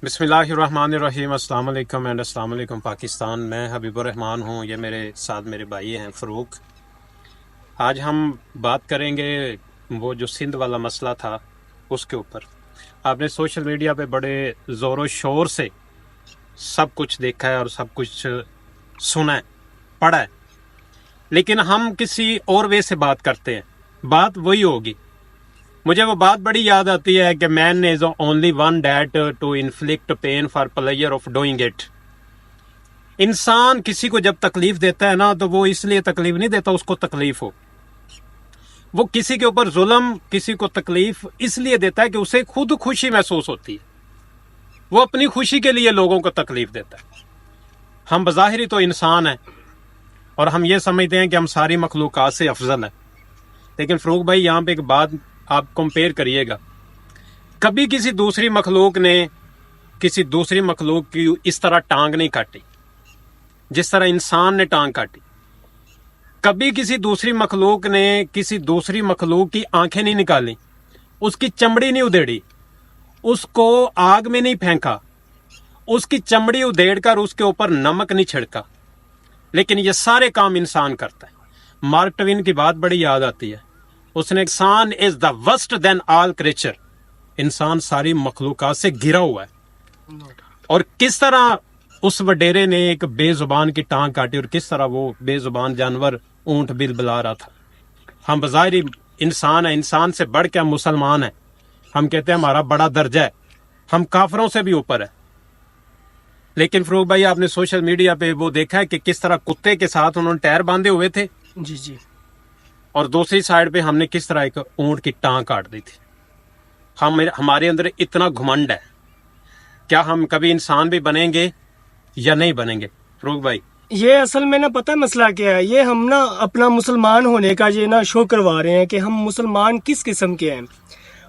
بسم اللہ الرحمن الرحیم۔ السلام علیکم اینڈ السلام علیکم پاکستان۔ میں حبیب الرحمان ہوں، یہ میرے ساتھ میرے بھائی ہیں فروق۔ آج ہم بات کریں گے وہ جو سندھ والا مسئلہ تھا اس کے اوپر۔ آپ نے سوشل میڈیا پہ بڑے زور و شور سے سب کچھ دیکھا ہے اور سب کچھ سنا ہے، پڑھا ہے، لیکن ہم کسی اور وے سے بات کرتے ہیں، بات وہی ہوگی۔ مجھے وہ بات بڑی یاد آتی ہے کہ man is only one that to inflict pain for player of doing it. انسان کسی کو جب تکلیف دیتا ہے نا تو وہ اس لیے تکلیف نہیں دیتا اس کو تکلیف ہو، وہ کسی کے اوپر ظلم، کسی کو تکلیف اس لیے دیتا ہے کہ اسے خود خوشی محسوس ہوتی ہے، وہ اپنی خوشی کے لیے لوگوں کو تکلیف دیتا ہے۔ ہم بظاہر تو انسان ہیں اور ہم یہ سمجھتے ہیں کہ ہم ساری مخلوقات سے افضل ہیں، لیکن فروق بھائی یہاں پہ ایک بات آپ کمپیئر کریے گا، کبھی کسی دوسری مخلوق نے کسی دوسری مخلوق کی اس طرح ٹانگ نہیں کاٹی جس طرح انسان نے ٹانگ کاٹی۔ کبھی کسی دوسری مخلوق نے کسی دوسری مخلوق کی آنکھیں نہیں نکالی، اس کی چمڑی نہیں ادھیڑی، اس کو آگ میں نہیں پھینکا، اس کی چمڑی ادھیڑ کر اس کے اوپر نمک نہیں چھڑکا، لیکن یہ سارے کام انسان کرتا ہے۔ مارک ٹوین کی بات بڑی یاد آتی ہے، اس نے انسان از the worst then all creature, انسان ساری مخلوقات سے گھرا ہوا ہے، اور کس طرح اس وڈیرے نے ایک بے زبان کی ٹانگ کاٹی اور کس طرح وہ بے زبان جانور اونٹ بل بلا رہا تھا۔ ہم بظاہر انسان ہیں، انسان سے بڑھ کے ہم مسلمان ہیں، ہم کہتے ہیں ہمارا بڑا درجہ ہے، ہم کافروں سے بھی اوپر ہے۔ لیکن فروق بھائی آپ نے سوشل میڈیا پہ وہ دیکھا ہے کہ کس طرح کتے کے ساتھ انہوں نے ٹائر باندھے ہوئے تھے، جی اور دوسری سائڈ پہ ہم نے کس طرح ایک اونٹ کی ٹانگ کاٹ دی تھی۔ ہمارے اندر اتنا گھمنڈ ہے، کیا ہم کبھی انسان بھی بنیں گے یا نہیں بنیں گے فروق بھائی؟ یہ اصل میں نا پتہ مسئلہ کیا ہے، یہ ہم نا اپنا مسلمان ہونے کا یہ نا شو کروا رہے ہیں کہ ہم مسلمان کس قسم کے ہیں۔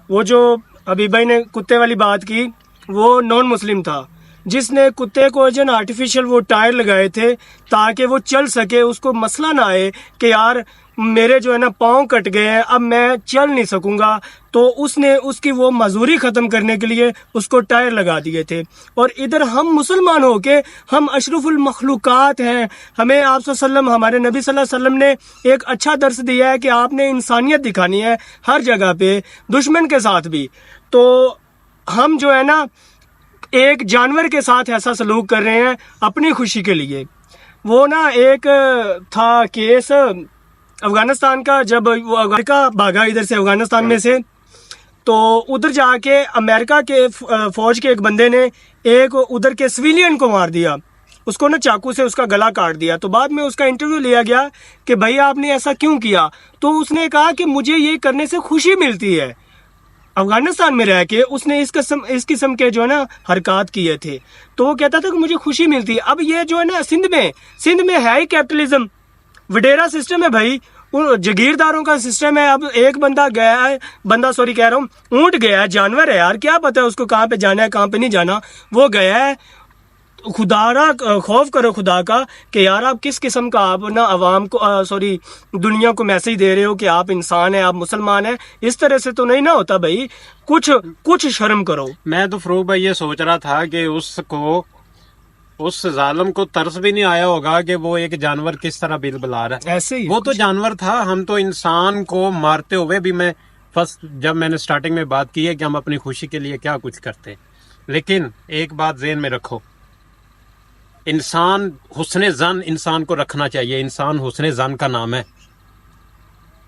وہ جو ابھی بھائی نے کتے والی بات کی، وہ نان مسلم تھا جس نے کتے کو جو نا آرٹیفیشل وہ ٹائر لگائے تھے تاکہ وہ چل سکے، اس کو مسئلہ نہ آئے کہ یار میرے جو ہے نا پاؤں کٹ گئے ہیں، اب میں چل نہیں سکوں گا، تو اس نے اس کی وہ معذوری ختم کرنے کے لیے اس کو ٹائر لگا دیے تھے۔ اور ادھر ہم مسلمان ہو کے ہم اشرف المخلوقات ہیں، ہمیں آپ صلی اللہ علیہ وسلم، ہمارے نبی صلی اللہ علیہ وسلم نے ایک اچھا درس دیا ہے کہ آپ نے انسانیت دکھانی ہے ہر جگہ پہ، دشمن کے ساتھ بھی۔ تو ہم جو ہے نا ایک جانور کے ساتھ ایسا سلوک کر رہے ہیں اپنی خوشی کے لیے۔ وہ نا ایک تھا کیس افغانستان کا، جب وہ امریکہ بھاگا ادھر سے افغانستان میں سے، تو ادھر جا کے امریکہ کے فوج کے ایک بندے نے ایک ادھر کے سویلین کو مار دیا، اس کو نا چاقو سے اس کا گلا کاٹ دیا۔ تو بعد میں اس کا انٹرویو لیا گیا کہ بھائی آپ نے ایسا کیوں کیا؟ تو اس نے کہا کہ مجھے یہ کرنے سے خوشی ملتی ہے۔ افغانستان میں رہ کے اس نے اس قسم کے جو ہے نا حرکات کیے تھے، تو وہ کہتا تھا کہ مجھے خوشی ملتی ہے۔ اب یہ جو ہے نا سندھ میں ہے ہی کیپٹلزم، وڈیرا سسٹم ہے بھائی، جگیرداروں کا سسٹم ہے۔ اب ایک بندہ گیا ہے، اونٹ گیا ہے، جانور ہے یار، کیا پتہ ہے اس کو کہاں پہ جانا ہے کہاں پہ نہیں جانا، وہ گیا ہے۔ خدا را خوف کرو خدا کا کہ یار آپ کس قسم کا آپ نا عوام کو دنیا کو میسج دے رہے ہو کہ آپ انسان ہیں، آپ مسلمان ہیں۔ اس طرح سے تو نہیں نہ ہوتا بھائی، کچھ شرم کرو۔ میں تو فروق بھائی یہ سوچ رہا تھا کہ اس ظالم کو ترس بھی نہیں آیا ہوگا کہ وہ ایک جانور کس طرح بل بلا رہا ہے۔ ایسے ہی وہ تو جانور تھا، ہم تو انسان کو مارتے ہوئے بھی، جب میں نے سٹارٹنگ میں بات کی ہے کہ ہم اپنی خوشی کے لیے کیا کچھ کرتے ہیں۔ لیکن ایک بات ذہن میں رکھو، انسان حسن ظن انسان کو رکھنا چاہیے، انسان حسن ظن کا نام ہے۔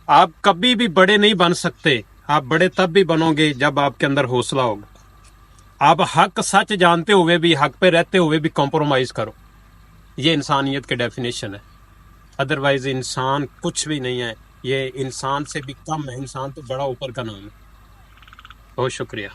آپ کبھی بھی بڑے نہیں بن سکتے، آپ بڑے تب بھی بنو گے جب آپ کے اندر حوصلہ ہوگا۔ آپ حق سچ جانتے ہوئے بھی، حق پہ رہتے ہوئے بھی کمپرومائز کرو، یہ انسانیت کے ڈیفینیشن ہے۔ ادروائز انسان کچھ بھی نہیں ہے، یہ انسان سے بھی کم ہے، انسان تو بڑا اوپر کا نام ہے۔ بہت شکریہ۔